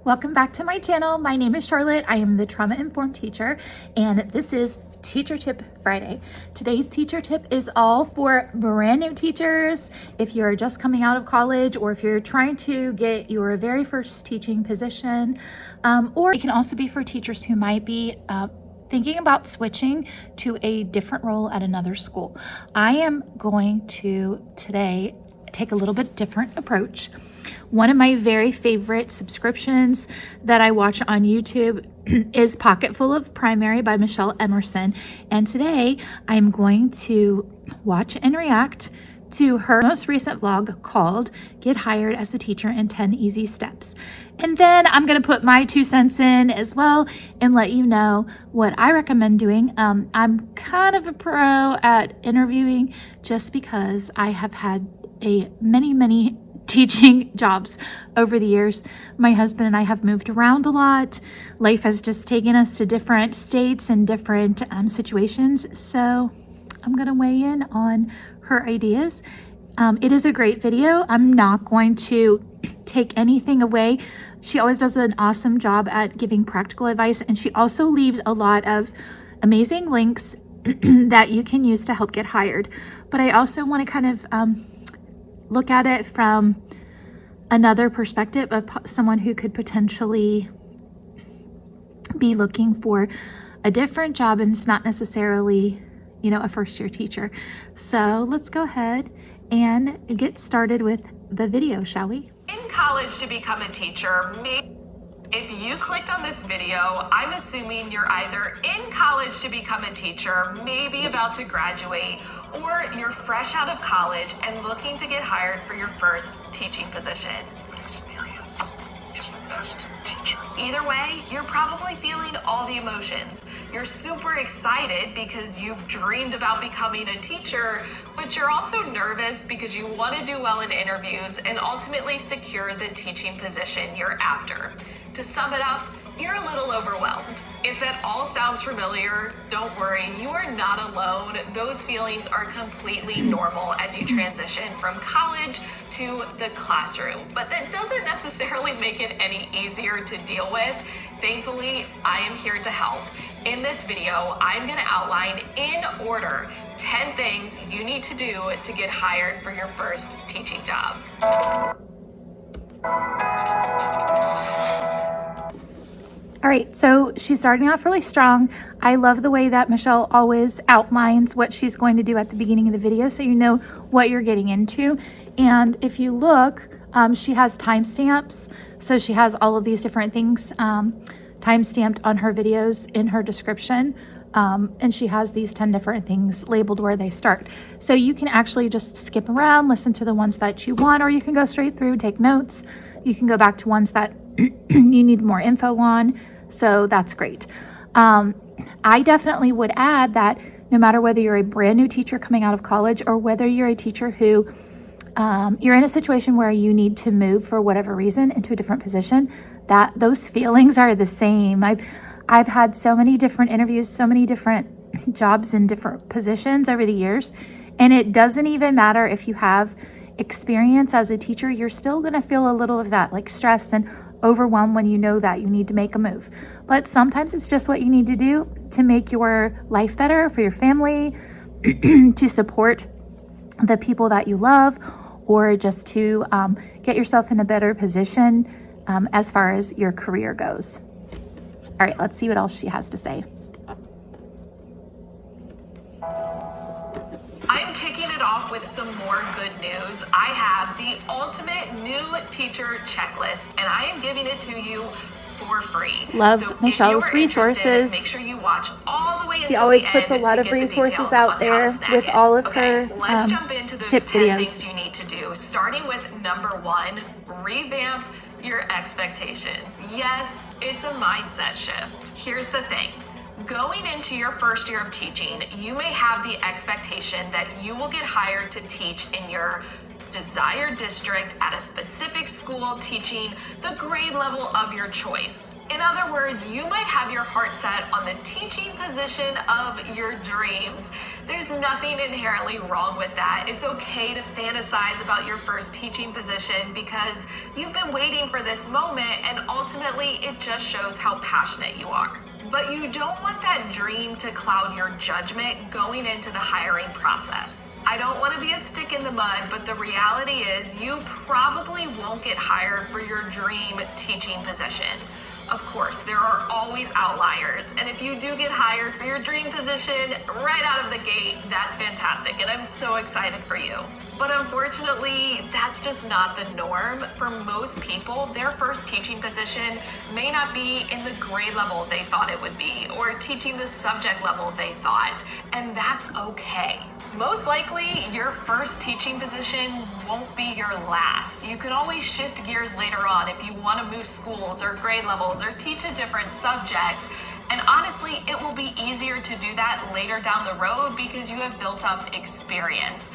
Welcome back to my channel. My name is Charlotte. I am the trauma-informed teacher, and this is Teacher Tip Friday. Today's teacher tip is all for brand new teachers. If you're just coming out of college, or if you're trying to get your very first teaching position, or it can also be for teachers who might be thinking about switching to a different role at another school. I am going to today take a little bit different approach. One of my very favorite subscriptions that I watch on YouTube is Pocketful of Primary by Michelle Emerson. And today I'm going to watch and react to her most recent vlog called Get Hired as a Teacher in 10 Easy Steps. And then I'm going to put my 2 cents in as well and let you know what I recommend doing. I'm kind of a pro at interviewing just because I have had many teaching jobs over the years. My husband and I have moved around a lot. Life has just taken us to different states and different situations. So I'm going to weigh in on her ideas. It is a great video. I'm not going to take anything away. She always does an awesome job at giving practical advice, and she also leaves a lot of amazing links that you can use to help get hired. But I also want to kind of look at it from another perspective of someone who could potentially be looking for a different job, and it's not necessarily, a first-year teacher. So let's go ahead and get started with the video, shall we? In college to become a teacher, if you clicked on this video, I'm assuming you're either in college to become a teacher, maybe about to graduate, or you're fresh out of college and looking to get hired for your first teaching position. Experience is the best teacher. Either way, you're probably feeling all the emotions. You're super excited because you've dreamed about becoming a teacher, but you're also nervous because you want to do well in interviews and ultimately secure the teaching position you're after. To sum it up, you're a little overwhelmed. If that all sounds familiar, don't worry, you are not alone. Those feelings are completely normal as you transition from college to the classroom, but that doesn't necessarily make it any easier to deal with. Thankfully, I am here to help. In this video, I'm going to outline in order 10 things you need to do to get hired for your first teaching job. All right, so she's starting off really strong. I love the way that Michelle always outlines what she's going to do at the beginning of the video so you know what you're getting into. And if you look, she has timestamps. So she has all of these different things timestamped on her videos in her description. And she has these 10 different things labeled where they start. So you can actually just skip around, listen to the ones that you want, or you can go straight through, take notes. You can go back to ones that you need more info on. So that's great. I definitely would add that no matter whether you're a brand new teacher coming out of college or whether you're a teacher who you're in a situation where you need to move for whatever reason into a different position, that those feelings are the same. I've had so many different interviews, so many different jobs in different positions over the years, and it doesn't even matter if you have experience as a teacher, you're still going to feel a little of that, like stress and overwhelmed when you know that you need to make a move. But sometimes it's just what you need to do to make your life better for your family, to support the people that you love, or just to get yourself in a better position as far as your career goes. All right, let's see what else she has to say. I'm kicking it off with some more good news. I have the ultimate new teacher checklist, and I am giving it to you for free. Love Michelle's resources. Make sure you watch all the way She until always the puts a end lot to of get the resources details out on there how to snag with it. all of Okay, her let's jump into those tip 10 videos. things you need to do, starting with number 1, revamp your expectations. Yes, it's a mindset shift. Here's the thing. Going into your first year of teaching, you may have the expectation that you will get hired to teach in your desired district at a specific school teaching the grade level of your choice. In other words, you might have your heart set on the teaching position of your dreams. There's nothing inherently wrong with that. It's okay to fantasize about your first teaching position because you've been waiting for this moment, and ultimately it just shows how passionate you are. But you don't want that dream to cloud your judgment going into the hiring process. I don't want to be a stick in the mud, but the reality is you probably won't get hired for your dream teaching position. Of course, there are always outliers, and if you do get hired for your dream position right out of the gate, that's fantastic, and I'm so excited for you. But unfortunately, that's just not the norm. For most people, their first teaching position may not be in the grade level they thought it would be, or teaching the subject level they thought, and that's okay. Most likely, your first teaching position won't be your last. You can always shift gears later on if you want to move schools or grade levels or teach a different subject. And honestly, it will be easier to do that later down the road because you have built up experience.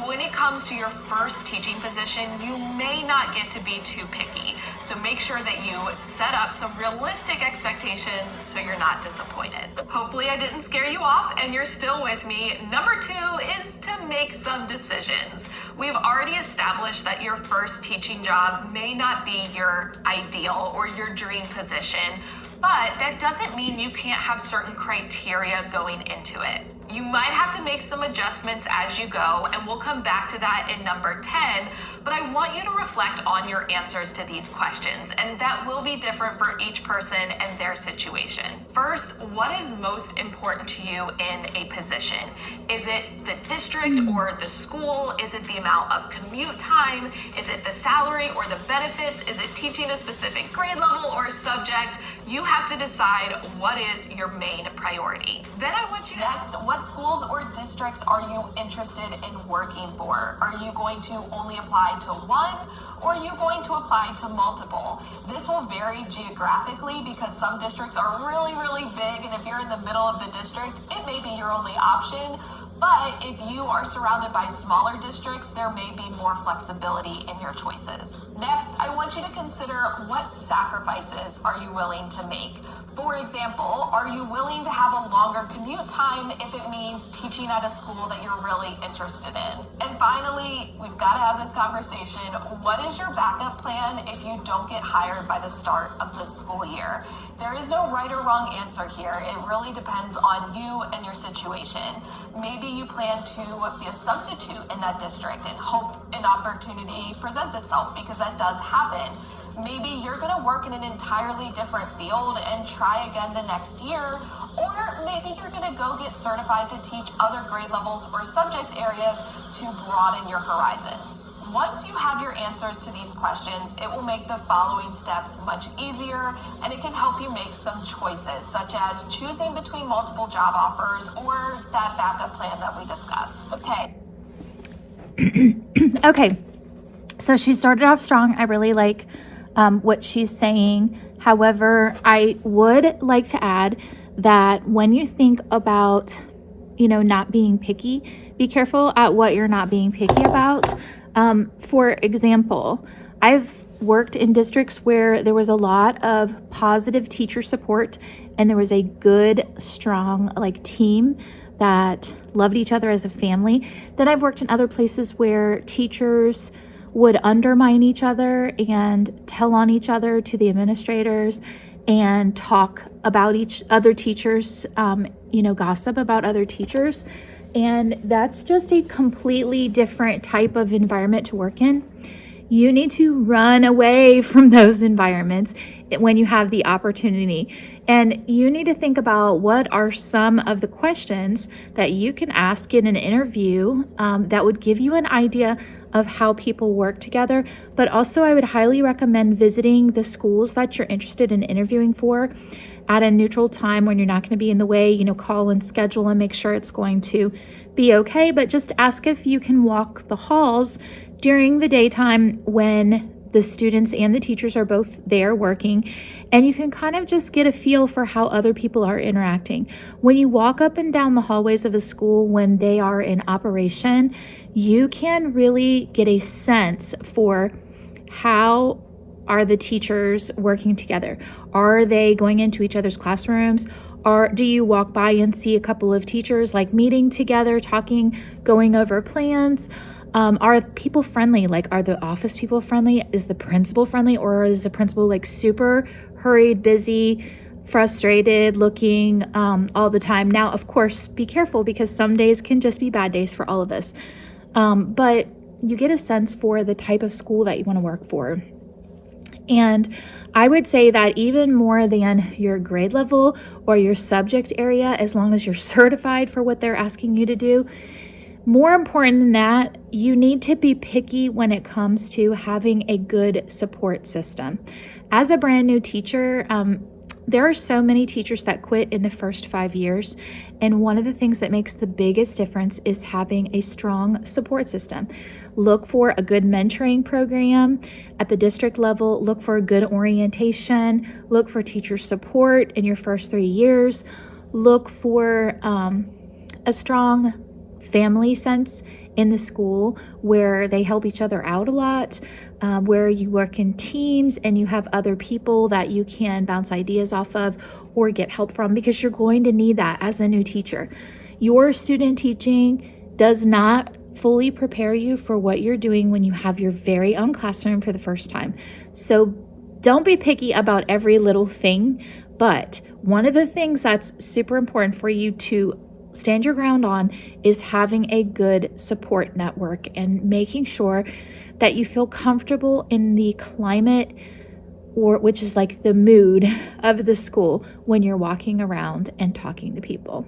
When it comes to your first teaching position, you may not get to be too picky. So make sure that you set up some realistic expectations so you're not disappointed. Hopefully I didn't scare you off and you're still with me. Number 2 is to make some decisions. We've already established that your first teaching job may not be your ideal or your dream position, but that doesn't mean you can't have certain criteria going into it. You might have to make some adjustments as you go, and we'll come back to that in number 10, but I want you to reflect on your answers to these questions, and that will be different for each person and their situation. First, what is most important to you in a position? Is it the district or the school? Is it the amount of commute time? Is it the salary or the benefits? Is it teaching a specific grade level or subject? You have to decide what is your main priority. Then I want you to next, what schools or districts are you interested in working for? Are you going to only apply to one, or are you going to apply to multiple? This will vary geographically because some districts are really, really big, and if you're in the middle of the district, it may be your only option. But if you are surrounded by smaller districts, there may be more flexibility in your choices. Next, I want you to consider what sacrifices are you willing to make. For example, are you willing to have a longer commute time if it means teaching at a school that you're really interested in? And finally, we've got to have this conversation. What is your backup plan if you don't get hired by the start of the school year? There is no right or wrong answer here. It really depends on you and your situation. Maybe you plan to be a substitute in that district and hope an opportunity presents itself, because that does happen. Maybe you're going to work in an entirely different field and try again the next year, or maybe you're going to go get certified to teach other grade levels or subject areas to broaden your horizons. Once you have your answers to these questions, it will make the following steps much easier, and it can help you make some choices, such as choosing between multiple job offers or that backup plan that we discussed. Okay, so she started off strong. I really like what she's saying. However, I would like to add that when you think about, not being picky, be careful at what you're not being picky about. For example, I've worked in districts where there was a lot of positive teacher support and there was a good, strong, team that loved each other as a family. Then I've worked in other places where teachers would undermine each other and tell on each other to the administrators and talk about each other teachers, gossip about other teachers. And that's just a completely different type of environment to work in. You need to run away from those environments when you have the opportunity. And you need to think about what are some of the questions that you can ask in an interview that would give you an idea of how people work together. But also, I would highly recommend visiting the schools that you're interested in interviewing for at a neutral time when you're not going to be in the way. Call and schedule and make sure it's going to be okay. But just ask if you can walk the halls during the daytime when the students and the teachers are both there working, and you can kind of just get a feel for how other people are interacting. When you walk up and down the hallways of a school when they are in operation, you can really get a sense for how are the teachers working together. Are they going into each other's classrooms? Or do you walk by and see a couple of teachers like meeting together, talking, going over plans? Are people friendly? Like, are the office people friendly? Is the principal friendly? Or is the principal like super hurried, busy, frustrated looking all the time? Now, of course, be careful because some days can just be bad days for all of us. But you get a sense for the type of school that you want to work for. And I would say that even more than your grade level or your subject area, as long as you're certified for what they're asking you to do, more important than that, you need to be picky when it comes to having a good support system. As a brand new teacher, there are so many teachers that quit in the first 5 years. And one of the things that makes the biggest difference is having a strong support system. Look for a good mentoring program at the district level. Look for a good orientation. Look for teacher support in your first 3 years. Look for a strong family sense in the school where they help each other out a lot, where you work in teams and you have other people that you can bounce ideas off of or get help from, because you're going to need that as a new teacher. Your student teaching does not fully prepare you for what you're doing when you have your very own classroom for the first time. So don't be picky about every little thing, but one of the things that's super important for you to stand your ground on is having a good support network and making sure that you feel comfortable in the climate, or which is like the mood of the school when you're walking around and talking to people.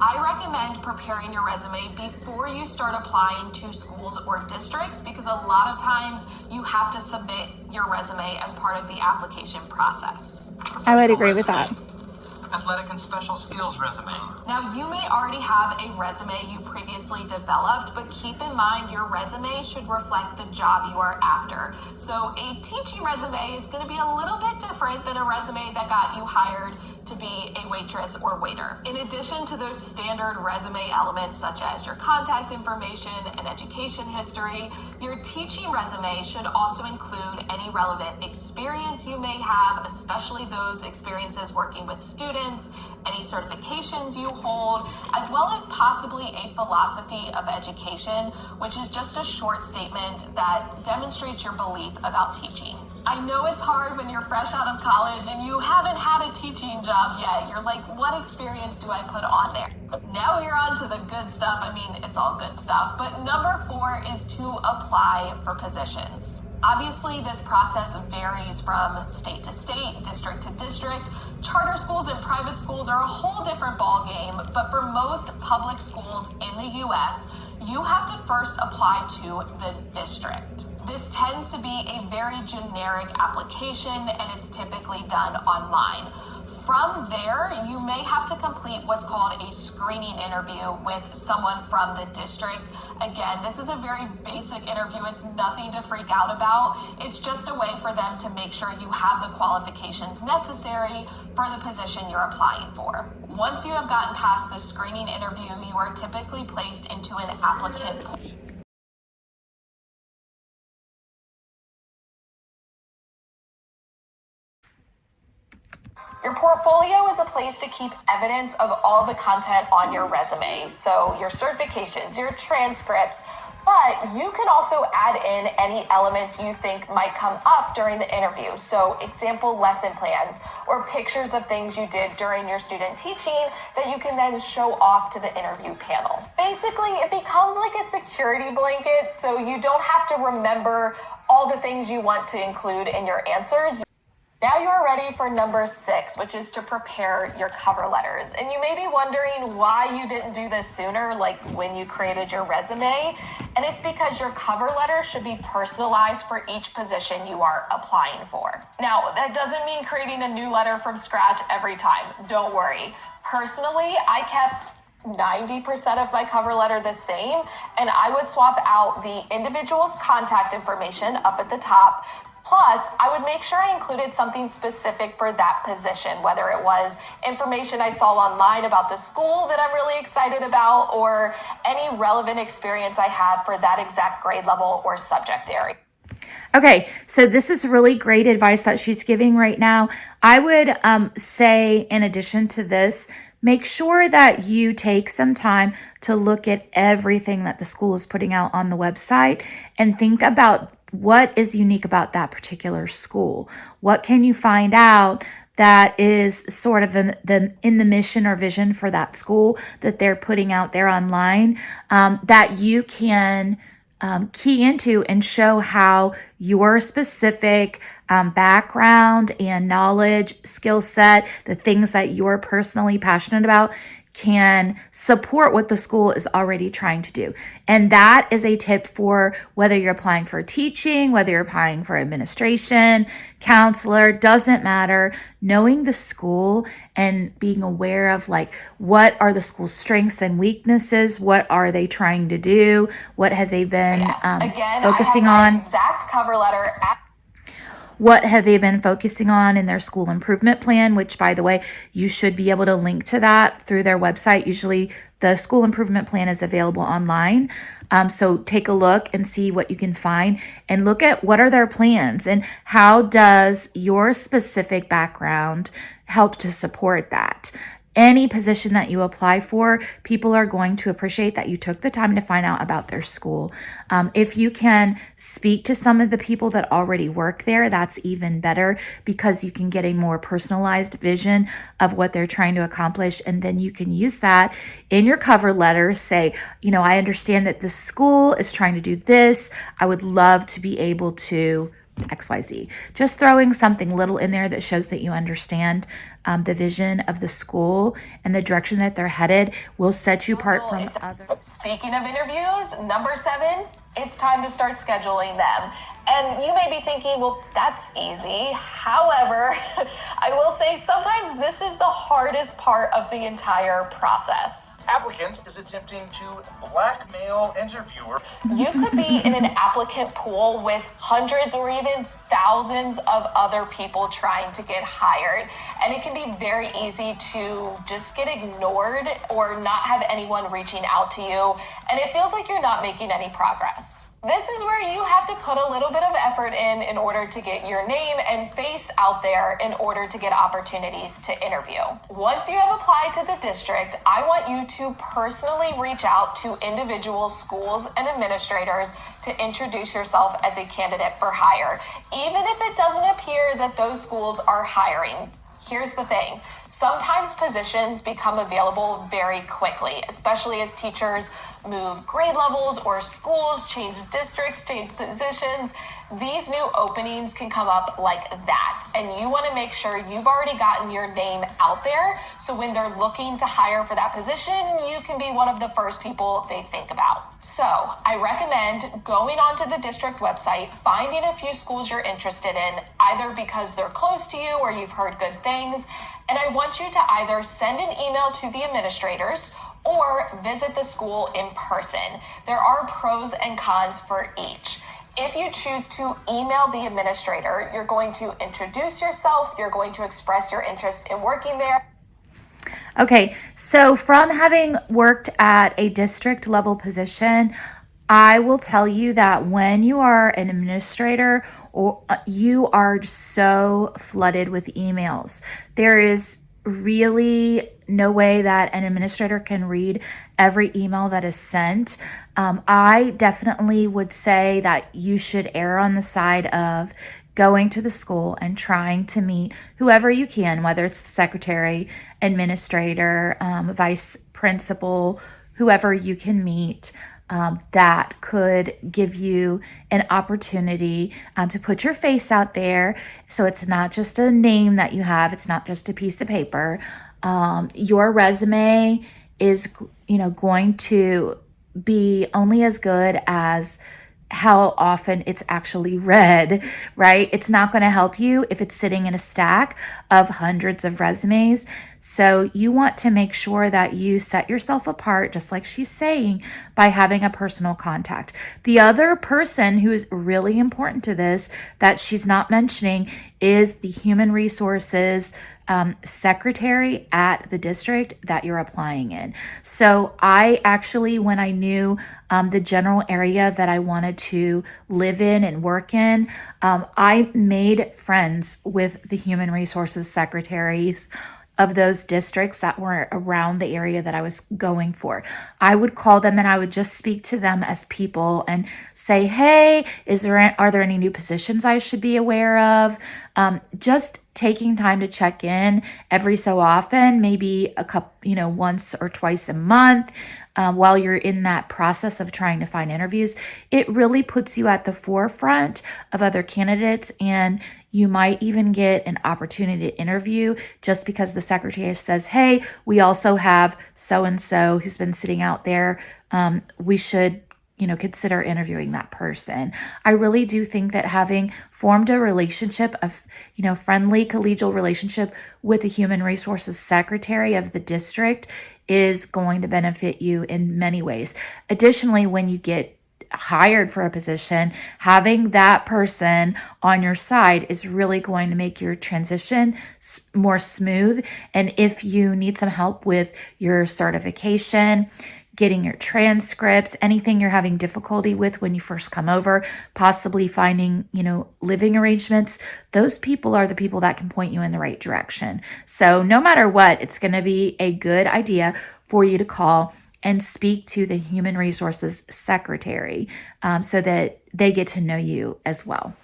I recommend preparing your resume before you start applying to schools or districts, because a lot of times you have to submit your resume as part of the application process. I would agree with that. Athletic and special skills resume. Now, you may already have a resume you previously developed, but keep in mind your resume should reflect the job you are after. So a teaching resume is going to be a little bit different than a resume that got you hired to be a waitress or waiter. In addition to those standard resume elements such as your contact information and education history, your teaching resume should also include any relevant experience you may have, especially those experiences working with students, any certifications you hold, as well as possibly a philosophy of education, which is just a short statement that demonstrates your belief about teaching. I know it's hard when you're fresh out of college and you haven't had a teaching job yet. You're like, what experience do I put on there? Now you're on to the good stuff. I mean, it's all good stuff. But number 4 is to apply for positions. Obviously, this process varies from state to state, district to district. Charter schools and private schools are a whole different ballgame, but for most public schools in the US, you have to first apply to the district. This tends to be a very generic application, and it's typically done online. From there, you may have to complete what's called a screening interview with someone from the district. Again, this is a very basic interview. It's nothing to freak out about. It's just a way for them to make sure you have the qualifications necessary for the position you're applying for. Once you have gotten past the screening interview, you are typically placed into an applicant pool. Your portfolio is a place to keep evidence of all the content on your resume. So your certifications, your transcripts, but you can also add in any elements you think might come up during the interview. So example lesson plans or pictures of things you did during your student teaching that you can then show off to the interview panel. Basically, it becomes like a security blanket, so you don't have to remember all the things you want to include in your answers. Now you are ready for number 6, which is to prepare your cover letters. And you may be wondering why you didn't do this sooner, like when you created your resume. And it's because your cover letter should be personalized for each position you are applying for. Now, that doesn't mean creating a new letter from scratch every time. Don't worry. Personally, I kept 90% of my cover letter the same, and I would swap out the individual's contact information up at the top. Plus, I would make sure I included something specific for that position, whether it was information I saw online about the school that I'm really excited about, or any relevant experience I had for that exact grade level or subject area. Okay, so this is really great advice that she's giving right now. I would say, in addition to this, make sure that you take some time to look at everything that the school is putting out on the website and think about what is unique about that particular school. What can you find out that is sort of in the mission or vision for that school that they're putting out there online, that you can key into and show how your specific background and knowledge, skill set, the things that you're personally passionate about can support what the school is already trying to do. And that is a tip for whether you're applying for teaching, whether you're applying for administration, counselor, doesn't matter. Knowing the school and being aware of like, what are the school's strengths and weaknesses? What are they trying to do? What have they been focusing on? Exact cover letter at What have they been focusing on in their school improvement plan, which, by the way, you should be able to link to that through their website. Usually the school improvement plan is available online. So take a look and see what you can find and look at what are their plans and how does your specific background help to support that. Any position that you apply for, people are going to appreciate that you took the time to find out about their school. If you can speak to some of the people that already work there, that's even better because you can get a more personalized vision of what they're trying to accomplish. And then you can use that in your cover letter. Say, I understand that the school is trying to do this. I would love to be able to XYZ. Just throwing something little in there that shows that you understand the vision of the school and the direction that they're headed will set you apart from others. Speaking of interviews, number 7, it's time to start scheduling them. And you may be thinking, well, that's easy. However, I will say sometimes this is the hardest part of the entire process. Applicant is attempting to blackmail interviewer. You could be in an applicant pool with hundreds or even thousands of other people trying to get hired. And it can be very easy to just get ignored or not have anyone reaching out to you. And it feels like you're not making any progress. This is where you have to put a little bit of effort in order to get your name and face out there in order to get opportunities to interview. Once you have applied to the district, I want you to personally reach out to individual schools and administrators to introduce yourself as a candidate for hire, even if it doesn't appear that those schools are hiring. Here's the thing. Sometimes positions become available very quickly, especially as teachers move grade levels or schools change districts, change positions. These new openings can come up like that. And you want to make sure you've already gotten your name out there. So when they're looking to hire for that position, you can be one of the first people they think about. So I recommend going onto the district website, finding a few schools you're interested in, either because they're close to you or you've heard good things. And I want you to either send an email to the administrators or visit the school in person. There are pros and cons for each. If you choose to email the administrator, you're going to introduce yourself, you're going to express your interest in working there. Okay, so from having worked at a district level position, I will tell you that when you are an administrator or you are so flooded with emails, there is really no way that an administrator can read every email that is sent. I definitely would say that you should err on the side of going to the school and trying to meet whoever you can, whether it's the secretary, administrator, vice principal, whoever you can meet. That could give you an opportunity to put your face out there. So it's not just a name that you have. It's not just a piece of paper. Your resume is, going to be only as good as how often it's actually read, right? It's not going to help you if it's sitting in a stack of hundreds of resumes. So you want to make sure that you set yourself apart, just like she's saying, by having a personal contact. The other person who is really important to this that she's not mentioning is the human resources secretary at the district that you're applying in. So I actually, when I knew the general area that I wanted to live in and work in, I made friends with the human resources secretaries of those districts that were around the area that I was going for. I would call them and I would just speak to them as people and say, "Hey, are there any new positions I should be aware of?" Just taking time to check in every so often, maybe a couple, once or twice a month, while you're in that process of trying to find interviews, it really puts you at the forefront of other candidates, and you might even get an opportunity to interview just because the secretary says, "Hey, we also have so-and-so who's been sitting out there. We should consider interviewing that person." I really do think that having formed a relationship, friendly collegial relationship with the human resources secretary of the district is going to benefit you in many ways. Additionally, when you get hired for a position, having that person on your side is really going to make your transition more smooth. And if you need some help with your certification, getting your transcripts, anything you're having difficulty with when you first come over, possibly finding, living arrangements, those people are the people that can point you in the right direction. So no matter what, it's going to be a good idea for you to call and speak to the human resources secretary so that they get to know you as well.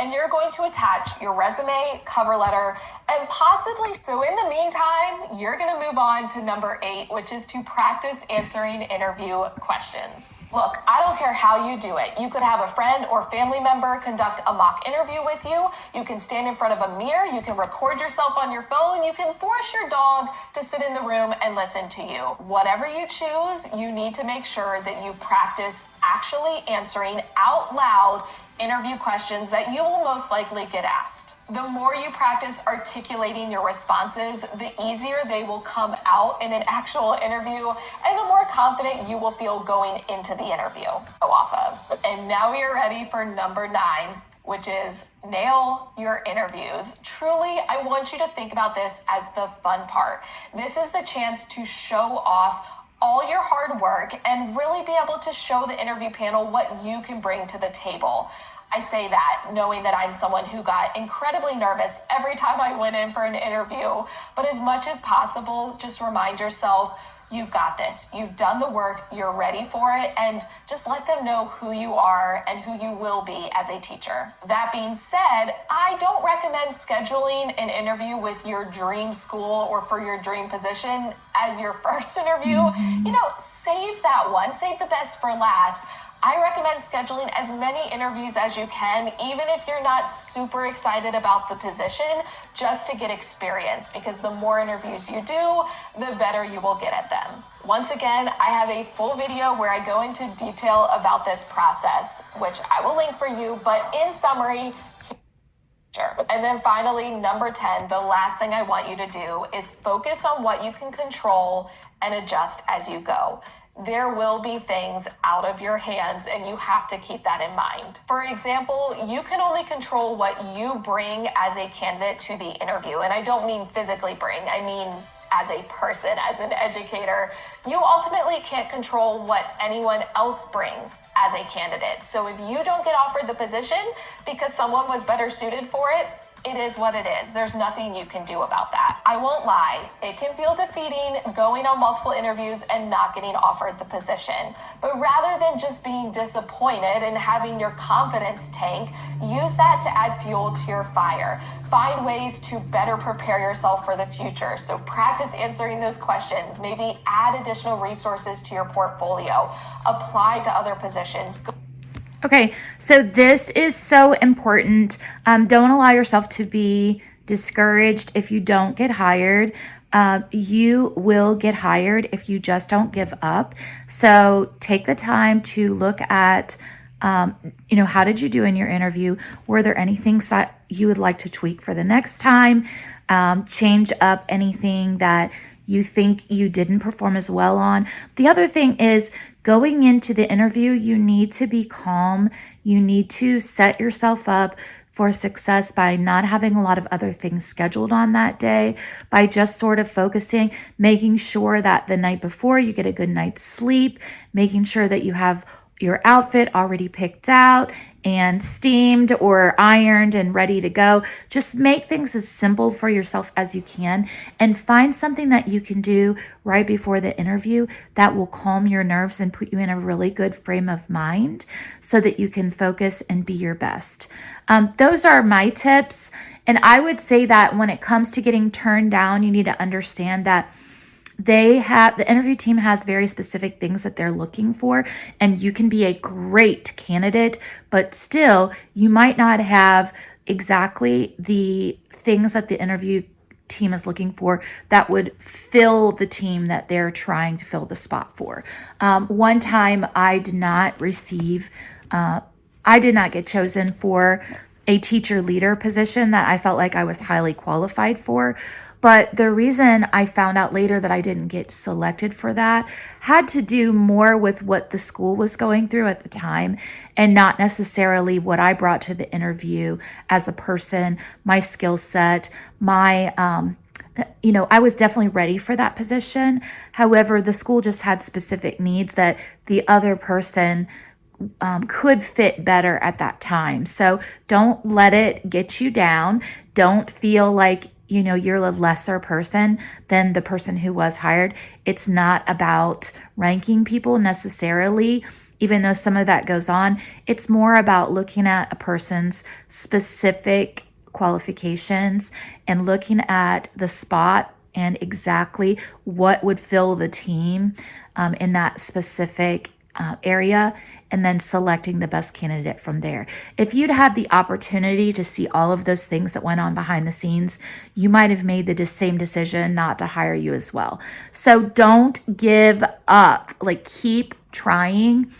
And you're going to attach your resume, cover letter, and possibly, so in the meantime, you're going to move on to number 8, which is to practice answering interview questions. Look, I don't care how you do it. You could have a friend or family member conduct a mock interview with you. You can stand in front of a mirror. You can record yourself on your phone. You can force your dog to sit in the room and listen to you. Whatever you choose, you need to make sure that you practice actually answering out loud interview questions that you will most likely get asked. The more you practice articulating your responses, the easier they will come out in an actual interview, and the more confident you will feel going into the interview. Go off of. And now we are ready for number 9, which is nail your interviews. Truly, I want you to think about this as the fun part. This is the chance to show off all your hard work and really be able to show the interview panel what you can bring to the table. I say that knowing that I'm someone who got incredibly nervous every time I went in for an interview, but as much as possible, just remind yourself, you've got this. You've done the work, you're ready for it, and just let them know who you are and who you will be as a teacher. That being said, I don't recommend scheduling an interview with your dream school or for your dream position as your first interview. Save that one, save the best for last. I recommend scheduling as many interviews as you can, even if you're not super excited about the position, just to get experience, because the more interviews you do, the better you will get at them. Once again, I have a full video where I go into detail about this process, which I will link for you, but in summary, and then finally, number 10, the last thing I want you to do is focus on what you can control and adjust as you go. There will be things out of your hands, and you have to keep that in mind. For example, you can only control what you bring as a candidate to the interview. And I don't mean physically bring, I mean as a person, as an educator. You ultimately can't control what anyone else brings as a candidate. So if you don't get offered the position because someone was better suited for it, it is what it is. There's nothing you can do about that. I won't lie. It can feel defeating going on multiple interviews and not getting offered the position. But rather than just being disappointed and having your confidence tank, use that to add fuel to your fire. Find ways to better prepare yourself for the future. So practice answering those questions. Maybe add additional resources to your portfolio. Apply to other positions. Okay, so this is so important. Don't allow yourself to be discouraged if you don't get hired. You will get hired if you just don't give up. So take the time to look at How did you do in your interview? Were there any things that you would like to tweak for the next time? Change up anything that you think you didn't perform as well on. The other thing is, going into the interview, you need to be calm. You need to set yourself up for success by not having a lot of other things scheduled on that day, by just sort of focusing, making sure that the night before you get a good night's sleep, making sure that you have your outfit already picked out and steamed or ironed and ready to go. Just make things as simple for yourself as you can, and find something that you can do right before the interview that will calm your nerves and put you in a really good frame of mind so that you can focus and be your best. Those are my tips. And I would say that when it comes to getting turned down, you need to understand that the interview team has very specific things that they're looking for, and you can be a great candidate, but still you might not have exactly the things that the interview team is looking for that would fill the team that they're trying to fill the spot for. One time I did not get chosen for a teacher leader position that I felt like I was highly qualified for. But the reason I found out later that I didn't get selected for that had to do more with what the school was going through at the time, and not necessarily what I brought to the interview as a person, my skill set, I was definitely ready for that position. However, the school just had specific needs that the other person could fit better at that time. So don't let it get you down. Don't feel like you're a lesser person than the person who was hired. It's not about ranking people necessarily, even though some of that goes on. It's more about looking at a person's specific qualifications and looking at the spot and exactly what would fill the team in that specific area, and then selecting the best candidate from there. If you'd had the opportunity to see all of those things that went on behind the scenes, you might have made the same decision not to hire you as well. So don't give up. Keep trying.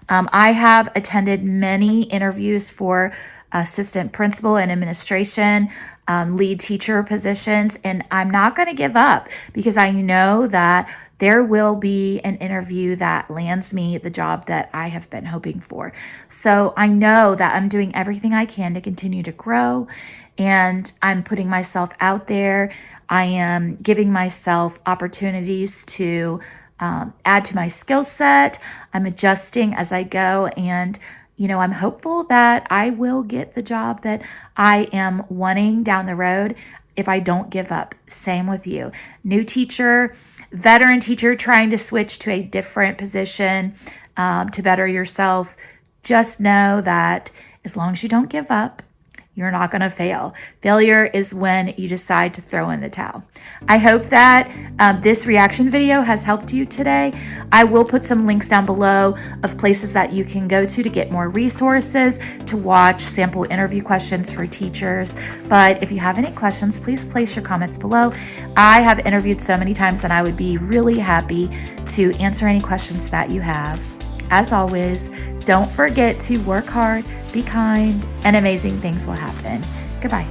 I have attended many interviews for assistant principal and administration, lead teacher positions, and I'm not going to give up, because I know that there will be an interview that lands me the job that I have been hoping for. So I know that I'm doing everything I can to continue to grow, and I'm putting myself out there. I am giving myself opportunities to add to my skill set. I'm adjusting as I go, and I'm hopeful that I will get the job that I am wanting down the road if I don't give up. Same with you. New teacher, veteran teacher trying to switch to a different position to better yourself. Just know that as long as you don't give up, you're not going to fail. Failure is when you decide to throw in the towel. I hope that this reaction video has helped you today. I will put some links down below of places that you can go to get more resources, to watch sample interview questions for teachers. But if you have any questions, please place your comments below. I have interviewed so many times, and I would be really happy to answer any questions that you have. As always, don't forget to work hard, be kind, and amazing things will happen. Goodbye.